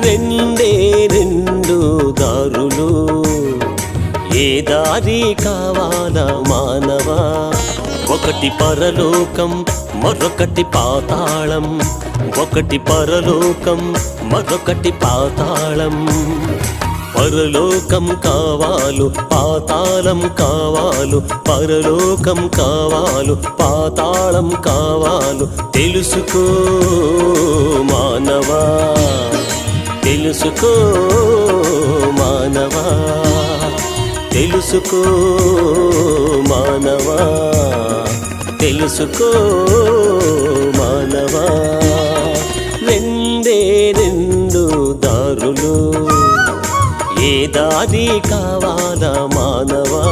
రెండే రెండు దారులు, ఏ దారి కావాలా మానవా? ఒకటి పరలోకం, మరొకటి పాతాళం. ఒకటి పరలోకం, మరొకటి పాతాళం. పరలోకం కావాలు, పాతాళం కావాలు. పరలోకం కావాలు, పాతాళం కావాలు. తెలుసుకో మానవా, తెలుసుకో మానవా, తెలుసుకో మానవా, తెలుసుకో మానవా. రెండే రెండు దారులు, ఏ దారి కావాలా మానవా?